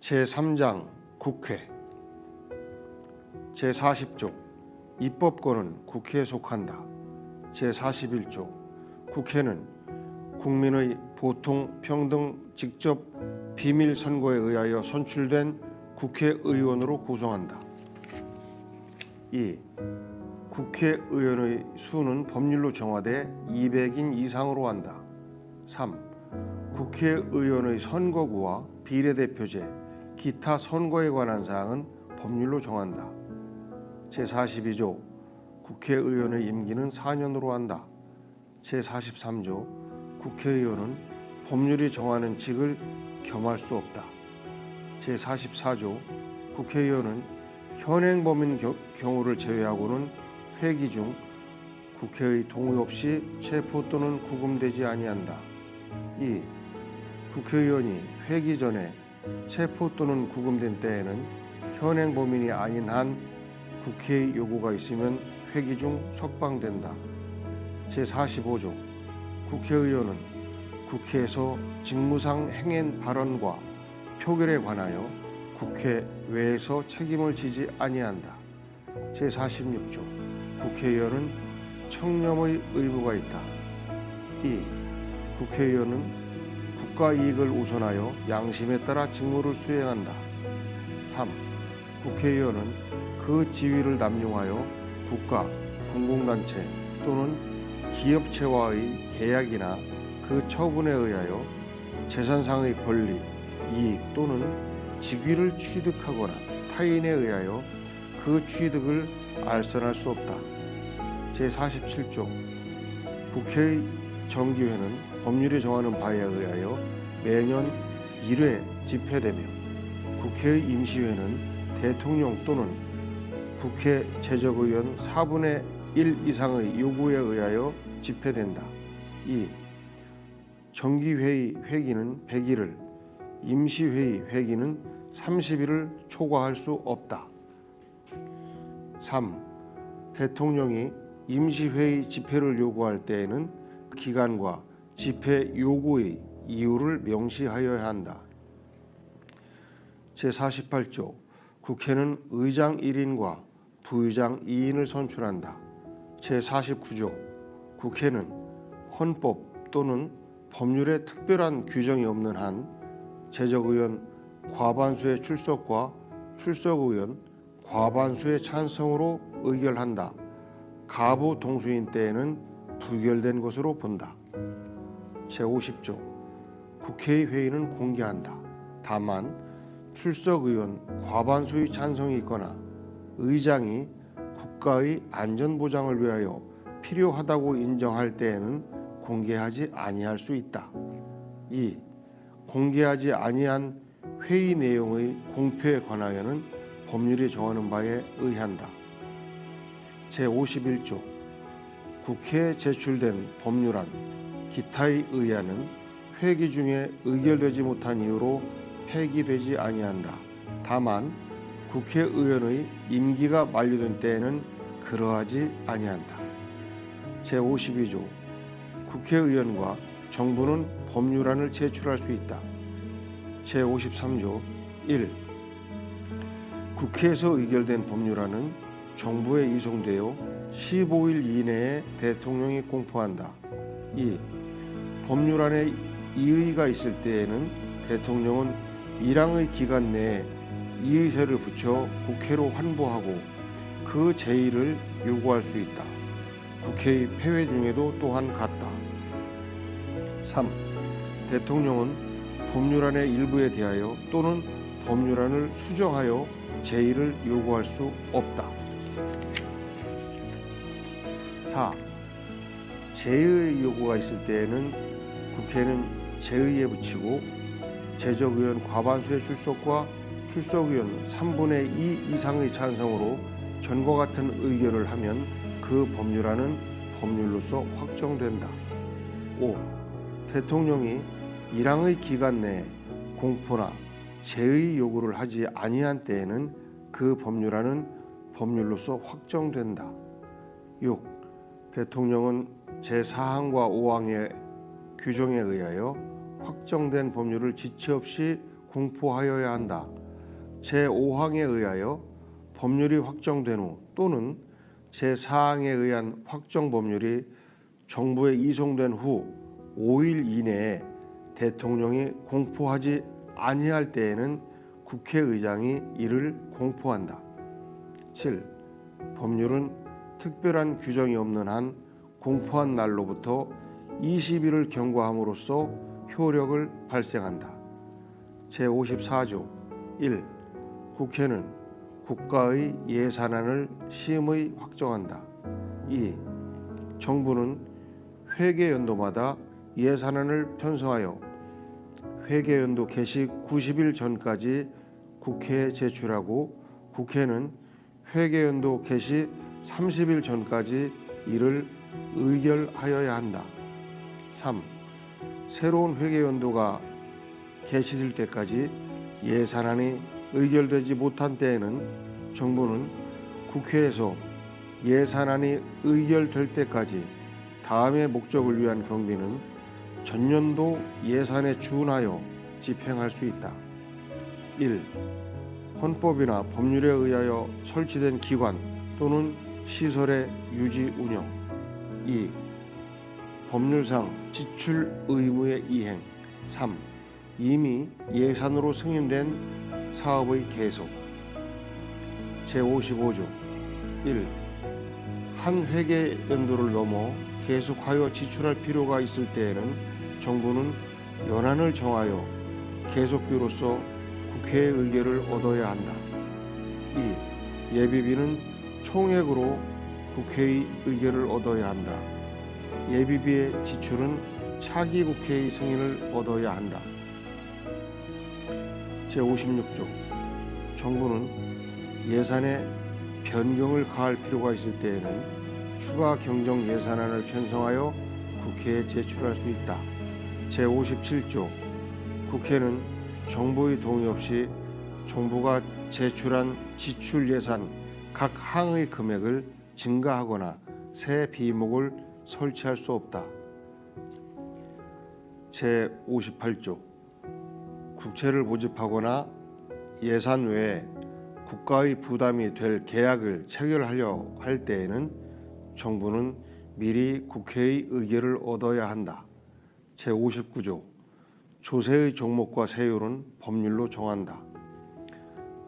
제3장 국회 제40조 입법권은 국회에 속한다. 제41조 국회는 국민의 보통 평등 직접 비밀 선거에 의하여 선출된 국회의원으로 구성한다. 2. 국회의원의 수는 법률로 정하되 200인 이상으로 한다. 3. 국회의원의 선거구와 비례대표제, 기타 선거에 관한 사항은 법률로 정한다. 제42조 국회의원의 임기는 4년으로 한다. 제43조 국회의원은 법률이 정하는 직을 겸할 수 없다. 제44조 국회의원은 현행범인 경우를 제외하고는 회기 중 국회의 동의 없이 체포 또는 구금되지 아니한다. 2. 국회의원이 회기 전에 체포 또는 구금된 때에는 현행범인이 아닌 한 국회의 요구가 있으면 회기 중 석방된다. 제45조 국회의원은 국회에서 직무상 행한 발언과 표결에 관하여 국회 외에서 책임을 지지 아니한다. 제46조 국회의원은 청렴의 의무가 있다. 2. 국회의원은 국가 이익을 우선하여 양심에 따라 직무를 수행한다. 3. 국회의원은 그 지위를 남용하여 국가, 공공단체 또는 기업체와의 계약이나 그 처분에 의하여 재산상의 권리, 이익 또는 직위를 취득하거나 타인에 의하여 그 취득을 알선할 수 없다. 제47조 국회의 정기회는 법률이 정하는 바에 의하여 매년 1회 집회되며 국회의 임시회는 대통령 또는 국회 제적의원 4분의 1 이상의 요구에 의하여 집회된다. 2. 정기회의 회기는 100일을, 임시회의 회기는 30일을 초과할 수 없다. 3. 대통령이 임시회의 집회를 요구할 때에는 기간과 집회 요구의 이유를 명시하여야 한다. 제48조 국회는 의장 1인과 부의장 2인을 선출한다. 제49조 국회는 헌법 또는 법률에 특별한 규정이 없는 한 제적의원 과반수의 출석과 출석의원 과반수의 찬성으로 의결한다. 가부 동수인 때에는 부결된 것으로 본다. 제50조 국회의 회의는 공개한다. 다만 출석의원 과반수의 찬성이 있거나 의장이 국가의 안전보장을 위하여 필요하다고 인정할 때에는 공개하지 아니할 수 있다. 2. 공개하지 아니한 회의 내용의 공표에 관하여는 법률이 정하는 바에 의한다. 제51조 국회에 제출된 법률안, 기타의 의안은 회기 중에 의결되지 못한 이유로 폐기되지 아니한다. 다만 국회의원의 임기가 만료된 때에는 그러하지 아니한다. 제52조 국회의원과 정부는 법률안을 제출할 수 있다. 제53조 1. 국회에서 의결된 법률안은 정부에 이송되어 15일 이내에 대통령이 공포한다. 2. 법률안에 이의가 있을 때에는 대통령은 1항의 기간 내에 이의서를 붙여 국회로 환부하고 그 제의를 요구할 수 있다. 국회의 폐회 중에도 또한 같다. 3. 대통령은 법률안의 일부에 대하여 또는 법률안을 수정하여 제의를 요구할 수 없다. 4. 제의의 요구가 있을 때에는 국회는 제의에 붙이고 제적의원 과반수의 출석과 출석의원 3분의 2 이상의 찬성으로 전과 같은 의결을 하면 그 법률안은 법률로서 확정된다. 5. 대통령이 1항의 기간 내에 공포나 제의 요구를 하지 아니한 때에는 그 법률안은 법률로서 확정된다. 6. 대통령은 제4항과 5항의 규정에 의하여 확정된 법률을 지체 없이 공포하여야 한다. 제5항에 의하여 법률이 확정된 후 또는 제4항에 의한 확정 법률이 정부에 이송된 후 5일 이내에 대통령이 공포하지 아니할 때에는 국회의장이 이를 공포한다. 7. 법률은 특별한 규정이 없는 한 공포한 날로부터 20일을 경과함으로써 효력을 발생한다. 제54조 1. 국회는 국가의 예산안을 심의 확정한다. 2. 정부는 회계연도마다 예산안을 편성하여 회계연도 개시 90일 전까지 국회에 제출하고 국회는 회계연도 개시 30일 전까지 이를 의결하여야 한다. 3. 새로운 회계연도가 개시될 때까지 예산안이 의결되지 못한 때에는 정부는 국회에서 예산안이 의결될 때까지 다음의 목적을 위한 경비는 전년도 예산에 준하여 집행할 수 있다. 1. 헌법이나 법률에 의하여 설치된 기관 또는 시설의 유지 운영. 2. 법률상 지출 의무의 이행. 3. 이미 예산으로 승인된 사업의 계속. 제55조 1. 한 회계연도를 넘어 계속하여 지출할 필요가 있을 때에는 정부는 연한을 정하여 계속비로서 국회의 의결을 얻어야 한다. 2. 예비비는 총액으로 국회의 의결을 얻어야 한다. 예비비의 지출은 차기 국회의 승인을 얻어야 한다. 제56조 정부는 예산에 변경을 가할 필요가 있을 때에는 추가 경정 예산안을 편성하여 국회에 제출할 수 있다. 제57조 국회는 정부의 동의 없이 정부가 제출한 지출 예산 각 항의 금액을 증가하거나 새 비목을 설치할 수 없다. 제58조 국채를 모집하거나 예산 외에 국가의 부담이 될 계약을 체결하려 할 때에는 정부는 미리 국회의 의결을 얻어야 한다. 제59조 조세의 종목과 세율은 법률로 정한다.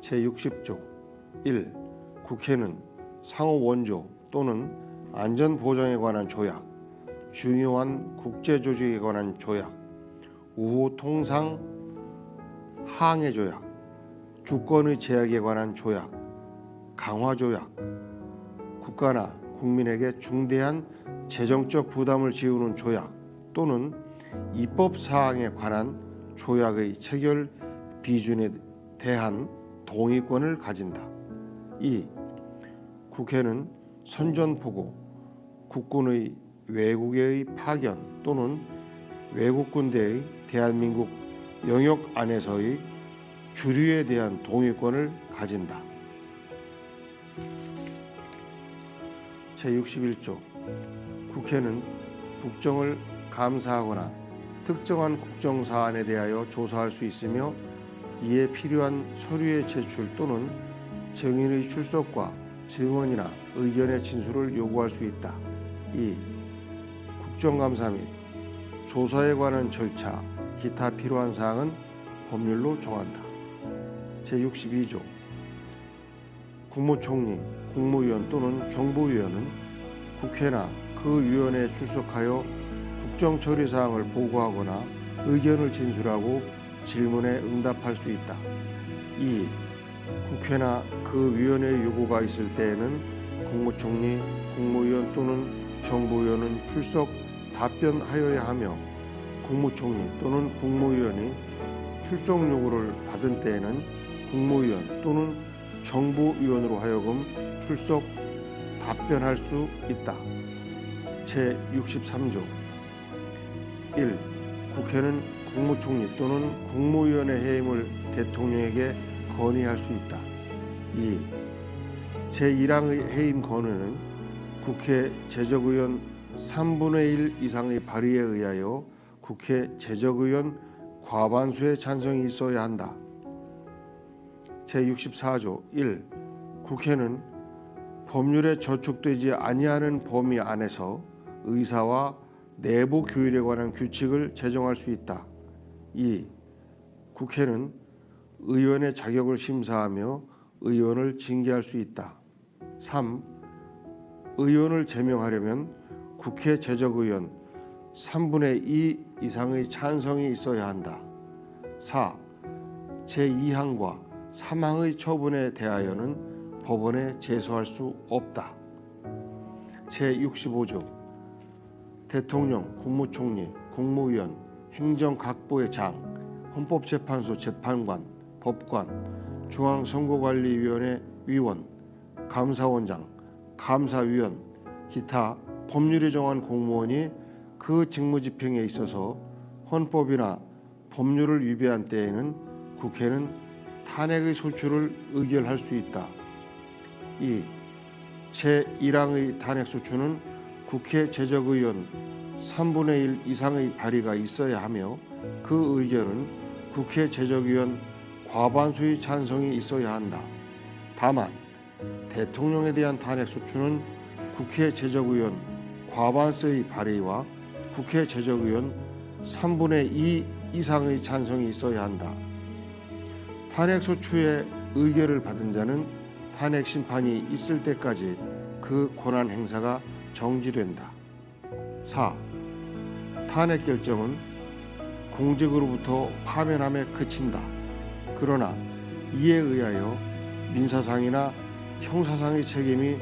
제60조 1. 국회는 상호 원조 또는 안전보장에 관한 조약, 중요한 국제조직에 관한 조약, 우호 통상 항해 조약, 주권의 제약에 관한 조약, 강화 조약, 국가나 국민에게 중대한 재정적 부담을 지우는 조약 또는 입법 사항에 관한 조약의 체결 비준에 대한 동의권을 가진다. 2. 국회는 선전포고, 국군의 외국의 파견 또는 외국 군대의 대한민국 영역 안에서의 주류에 대한 동의권을 가진다. 제61조 국회는 국정을 감사하거나 특정한 국정사안에 대하여 조사할 수 있으며 이에 필요한 서류의 제출 또는 증인의 출석과 증언이나 의견의 진술을 요구할 수 있다. 2. 국정감사 및 조사에 관한 절차, 기타 필요한 사항은 법률로 정한다. 제62조 국무총리, 국무위원 또는 정보위원은 국회나 그 위원회에 출석하여 국정처리사항을 보고하거나 의견을 진술하고 질문에 응답할 수 있다. 2. 국회나 그 위원회의 요구가 있을 때에는 국무총리, 국무위원 또는 정보위원은 출석 답변하여야 하며 국무총리 또는 국무위원이 출석 요구를 받은 때에는 국무위원 또는 정보위원으로 하여금 출석 답변할 수 있다. 제63조 1. 국회는 국무총리 또는 국무위원의 해임을 대통령에게 건의할 수 있다. 2. 제1항의 해임 건의는 국회 제적의원 3분의 1 이상의 발의에 의하여 국회 제적의원 과반수의 찬성이 있어야 한다. 제64조 1. 국회는 법률에 저촉되지 아니하는 범위 안에서 의사와 내부 교율에 관한 규칙을 제정할 수 있다. 2. 국회는 의원의 자격을 심사하며 의원을 징계할 수 있다. 3. 의원을 제명하려면 국회 제적의원 3분의 2 이상의 찬성이 있어야 한다. 4. 제2항과 3항의 처분에 대하여는 법원에 제소할 수 없다. 제65조 대통령, 국무총리, 국무위원, 행정각부의 장, 헌법재판소 재판관, 법관, 중앙선거관리위원회 위원, 감사원장, 감사위원, 기타 법률이 정한 공무원이 그 직무집행에 있어서 헌법이나 법률을 위배한 때에는 국회는 탄핵의 소추를 의결할 수 있다. 2. 제1항의 탄핵소추는 국회 제적의원 3분의 1 이상의 발의가 있어야 하며 그 의결은 국회 제적의원 과반수의 찬성이 있어야 한다. 다만 대통령에 대한 탄핵소추는 국회 제적의원 과반수의 발의와 국회 제적의원 3분의 2 이상의 찬성이 있어야 한다. 탄핵소추의 의결을 받은 자는 탄핵 심판이 있을 때까지 그 권한 행사가 정지된다. 4. 탄핵 결정은 공직으로부터 파면함에 그친다. 그러나 이에 의하여 민사상이나 형사상의 책임이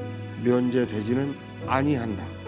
면제되지는 아니한다.